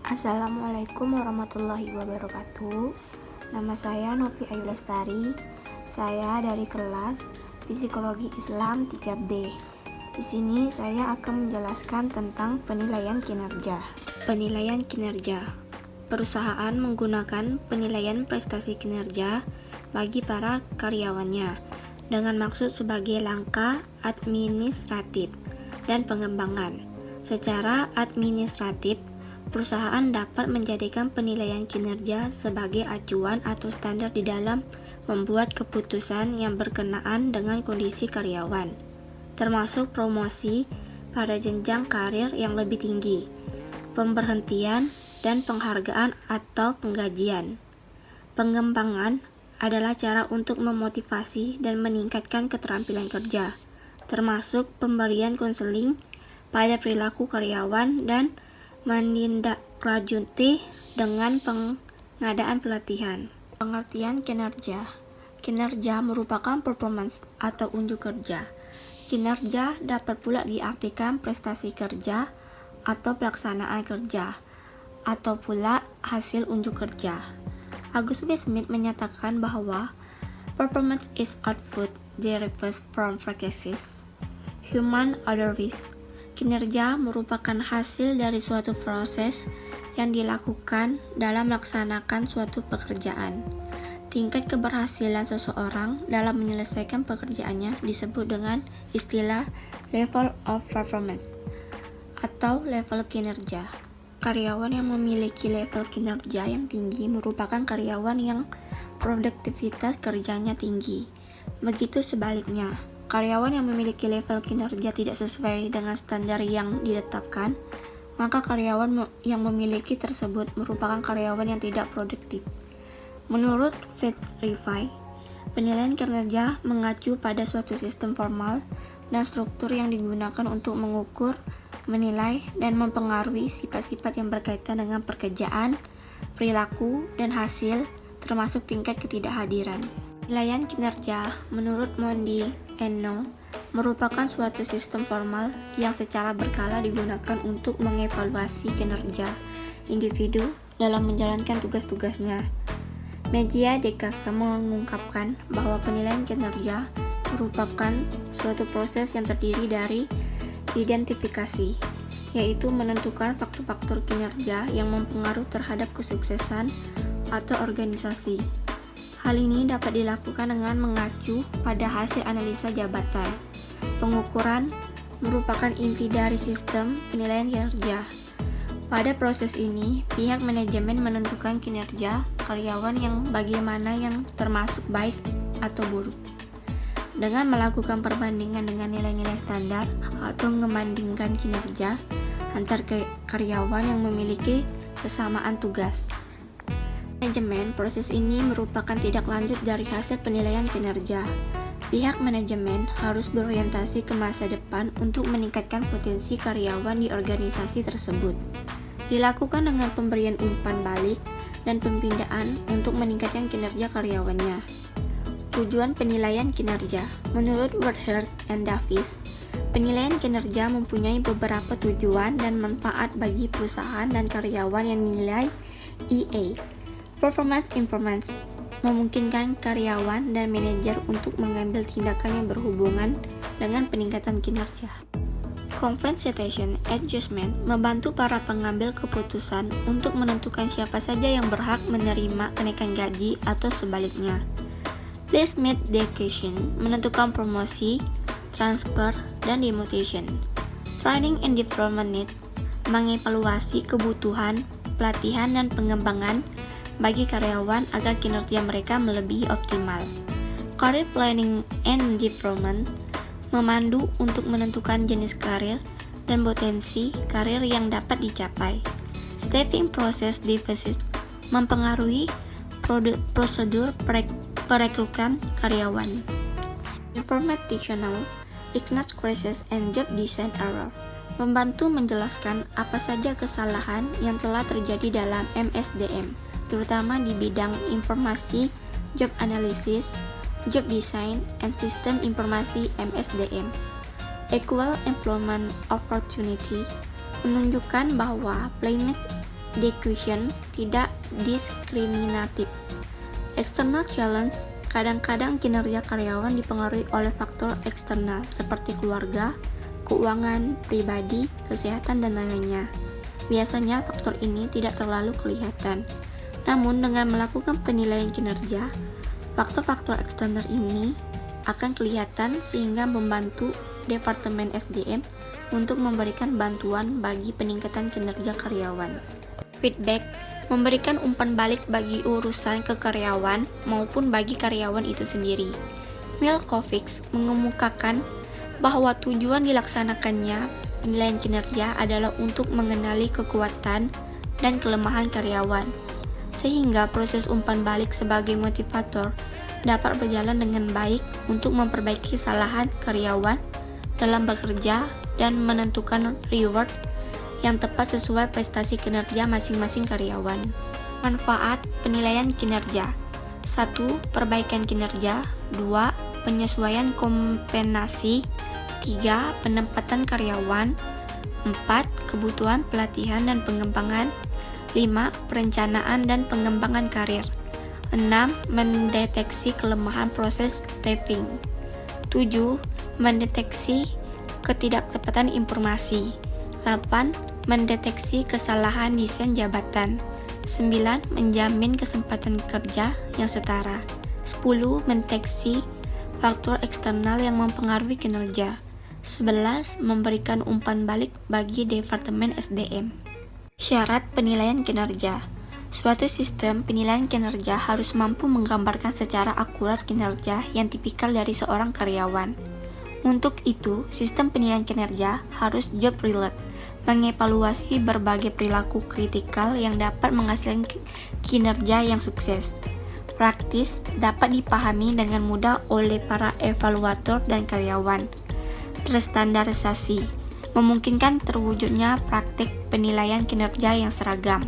Assalamualaikum warahmatullahi wabarakatuh. Nama saya Novi Ayu Lestari. Saya dari kelas Psikologi Islam 3B. Di sini saya akan menjelaskan tentang penilaian kinerja. Penilaian kinerja. Perusahaan menggunakan penilaian prestasi kinerja bagi para karyawannya dengan maksud sebagai langkah administratif dan pengembangan. Secara administratif, perusahaan dapat menjadikan penilaian kinerja sebagai acuan atau standar di dalam membuat keputusan yang berkenaan dengan kondisi karyawan, termasuk promosi pada jenjang karir yang lebih tinggi, pemberhentian, dan penghargaan atau penggajian. Pengembangan adalah cara untuk memotivasi dan meningkatkan keterampilan kerja, termasuk pemberian konseling pada perilaku karyawan dan menindaklanjuti dengan pengadaan pelatihan. Pengertian kinerja. Kinerja merupakan performance atau unjuk kerja. Kinerja dapat pula diartikan prestasi kerja atau pelaksanaan kerja, atau pula hasil unjuk kerja. August B. Smith menyatakan bahwa performance is output derives from practices, human otherwise. Kinerja merupakan hasil dari suatu proses yang dilakukan dalam melaksanakan suatu pekerjaan. Tingkat keberhasilan seseorang dalam menyelesaikan pekerjaannya disebut dengan istilah level of performance atau level kinerja. Karyawan yang memiliki level kinerja yang tinggi merupakan karyawan yang produktivitas kerjanya tinggi. Begitu sebaliknya, karyawan yang memiliki level kinerja tidak sesuai dengan standar yang ditetapkan, maka karyawan yang memiliki tersebut merupakan karyawan yang tidak produktif. Menurut Verify, penilaian kinerja mengacu pada suatu sistem formal dan struktur yang digunakan untuk mengukur, menilai, dan mempengaruhi sifat-sifat yang berkaitan dengan pekerjaan, perilaku, dan hasil, termasuk tingkat ketidakhadiran. Penilaian kinerja, menurut Mondi Eno, merupakan suatu sistem formal yang secara berkala digunakan untuk mengevaluasi kinerja individu dalam menjalankan tugas-tugasnya. Media Dekaka mengungkapkan bahwa penilaian kinerja merupakan suatu proses yang terdiri dari identifikasi, yaitu menentukan faktor-faktor kinerja yang mempengaruhi terhadap kesuksesan atau organisasi. Hal ini dapat dilakukan dengan mengacu pada hasil analisa jabatan. Pengukuran merupakan inti dari sistem penilaian kinerja. Pada proses ini, pihak manajemen menentukan kinerja karyawan yang bagaimana yang termasuk baik atau buruk. Dengan melakukan perbandingan dengan nilai-nilai standar atau membandingkan kinerja antar karyawan yang memiliki kesamaan tugas. Manajemen, proses ini merupakan tindak lanjut dari hasil penilaian kinerja. Pihak manajemen harus berorientasi ke masa depan untuk meningkatkan potensi karyawan di organisasi tersebut. Dilakukan dengan pemberian umpan balik dan pembinaan untuk meningkatkan kinerja karyawannya. Tujuan penilaian kinerja. Menurut Woodhurst and Davis, penilaian kinerja mempunyai beberapa tujuan dan manfaat bagi perusahaan dan karyawan yang dinilai EA. Performance improvements memungkinkan karyawan dan manajer untuk mengambil tindakan yang berhubungan dengan peningkatan kinerja. Compensation adjustment membantu para pengambil keputusan untuk menentukan siapa saja yang berhak menerima kenaikan gaji atau sebaliknya. Placement dedication menentukan promosi, transfer, dan demotion. Training and development need mengevaluasi kebutuhan, pelatihan, dan pengembangan bagi karyawan agar kinerja mereka melebihi optimal. Career planning and development memandu untuk menentukan jenis karir dan potensi karir yang dapat dicapai. Staffing process deficit mempengaruhi prosedur perekrutan karyawan. Informational ignores crisis and job design error membantu menjelaskan apa saja kesalahan yang telah terjadi dalam MSDM, terutama di bidang informasi, job analysis, job design, and sistem informasi MSDM. Equal Employment Opportunity menunjukkan bahwa decushion, tidak diskriminatif. External challenge, kadang-kadang kinerja karyawan dipengaruhi oleh faktor eksternal seperti keluarga, keuangan, pribadi, kesehatan, dan lainnya. Biasanya faktor ini tidak terlalu kelihatan. Namun dengan melakukan penilaian kinerja, faktor-faktor eksternal ini akan kelihatan sehingga membantu Departemen SDM untuk memberikan bantuan bagi peningkatan kinerja karyawan. Feedback, memberikan umpan balik bagi urusan ke karyawan maupun bagi karyawan itu sendiri. Milkovic mengemukakan bahwa tujuan dilaksanakannya penilaian kinerja adalah untuk mengenali kekuatan dan kelemahan karyawan, sehingga proses umpan balik sebagai motivator dapat berjalan dengan baik untuk memperbaiki kesalahan karyawan dalam bekerja dan menentukan reward yang tepat sesuai prestasi kinerja masing-masing karyawan. Manfaat penilaian kinerja: 1. Perbaikan kinerja. 2. Penyesuaian kompensasi. 3. Penempatan karyawan. 4. Kebutuhan pelatihan dan pengembangan. 5. Perencanaan dan pengembangan karir. 6. Mendeteksi kelemahan proses staffing. 7. Mendeteksi ketidaktepatan informasi. 8. Mendeteksi kesalahan desain jabatan. 9. Menjamin kesempatan kerja yang setara. 10. Mendeteksi faktor eksternal yang mempengaruhi kinerja. 11. Memberikan umpan balik bagi Departemen SDM. Syarat penilaian kinerja. Suatu sistem penilaian kinerja harus mampu menggambarkan secara akurat kinerja yang tipikal dari seorang karyawan. Untuk itu, sistem penilaian kinerja harus job-related, mengevaluasi berbagai perilaku kritikal yang dapat menghasilkan kinerja yang sukses. Praktis, dapat dipahami dengan mudah oleh para evaluator dan karyawan. Terstandarisasi, memungkinkan terwujudnya praktik penilaian kinerja yang seragam.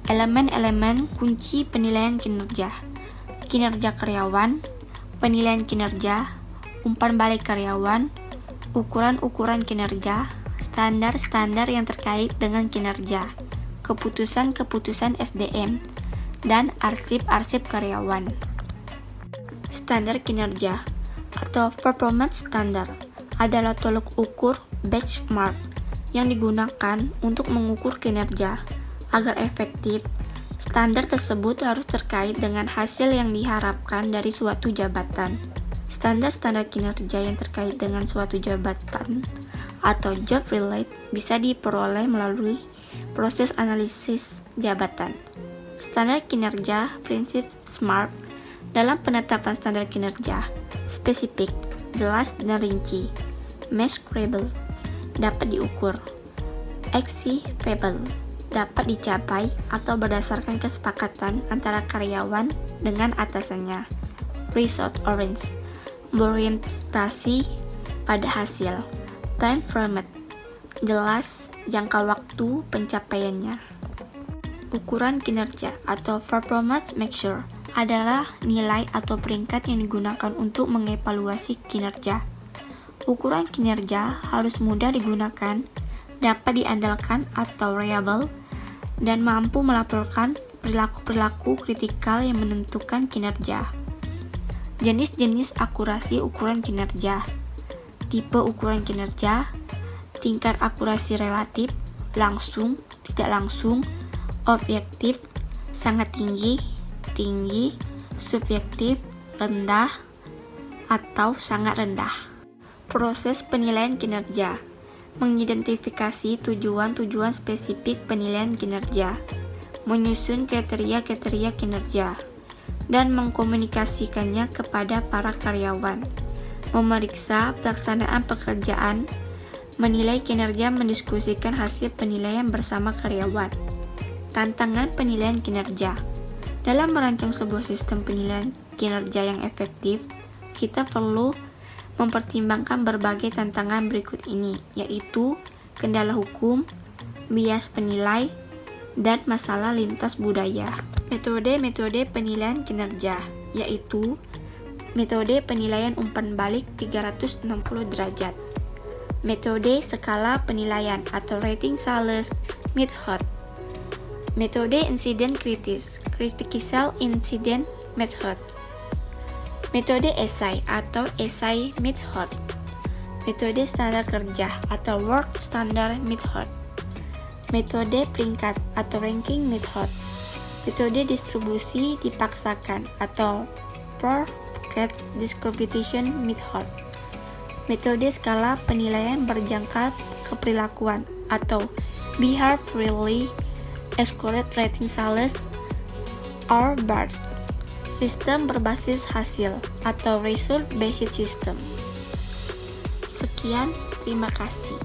Elemen-elemen kunci penilaian kinerja: kinerja karyawan, penilaian kinerja, umpan balik karyawan, ukuran-ukuran kinerja, standar-standar yang terkait dengan kinerja, keputusan-keputusan SDM, dan arsip-arsip karyawan. Standar kinerja atau performance standard adalah tolok ukur benchmark yang digunakan untuk mengukur kinerja. Agar efektif, standar tersebut harus terkait dengan hasil yang diharapkan dari suatu jabatan. Standar-standar kinerja yang terkait dengan suatu jabatan atau job relate bisa diperoleh melalui proses analisis jabatan. Standar kinerja prinsip SMART dalam penetapan standar kinerja: spesifik, jelas dan rinci; measurable, dapat diukur; achievable, dapat dicapai atau berdasarkan kesepakatan antara karyawan dengan atasannya; result oriented, berorientasi pada hasil; time framed, jelas jangka waktu pencapaiannya. Ukuran kinerja atau performance measure adalah nilai atau peringkat yang digunakan untuk mengevaluasi kinerja. Ukuran kinerja harus mudah digunakan, dapat diandalkan atau reliable, dan mampu melaporkan perilaku-perilaku kritikal yang menentukan kinerja. Jenis-jenis akurasi ukuran kinerja: tipe ukuran kinerja, tingkat akurasi relatif, langsung, tidak langsung, objektif, sangat tinggi, tinggi, subjektif, rendah, atau sangat rendah. Proses penilaian kinerja: mengidentifikasi tujuan-tujuan spesifik penilaian kinerja, menyusun kriteria-kriteria kinerja, dan mengkomunikasikannya kepada para karyawan, memeriksa pelaksanaan pekerjaan, menilai kinerja, mendiskusikan hasil penilaian bersama karyawan. Tantangan penilaian kinerja: dalam merancang sebuah sistem penilaian kinerja yang efektif, kita perlu mempertimbangkan berbagai tantangan berikut ini, yaitu kendala hukum, bias penilai, dan masalah lintas budaya. Metode-metode penilaian kinerja, yaitu metode penilaian umpan balik 360 derajat, metode skala penilaian atau rating scales method, Metode insiden kritis, Critical Incident Method. Metode esai atau esai method. Metode standar kerja atau work standard method. Metode peringkat atau ranking method. Metode distribusi dipaksakan atau Pocket Distribution method. Metode skala penilaian berjangka keperilakuan atau Behaviorally Scored Rating Scales or BARS. Sistem berbasis hasil atau Result Based System. Sekian, terima kasih.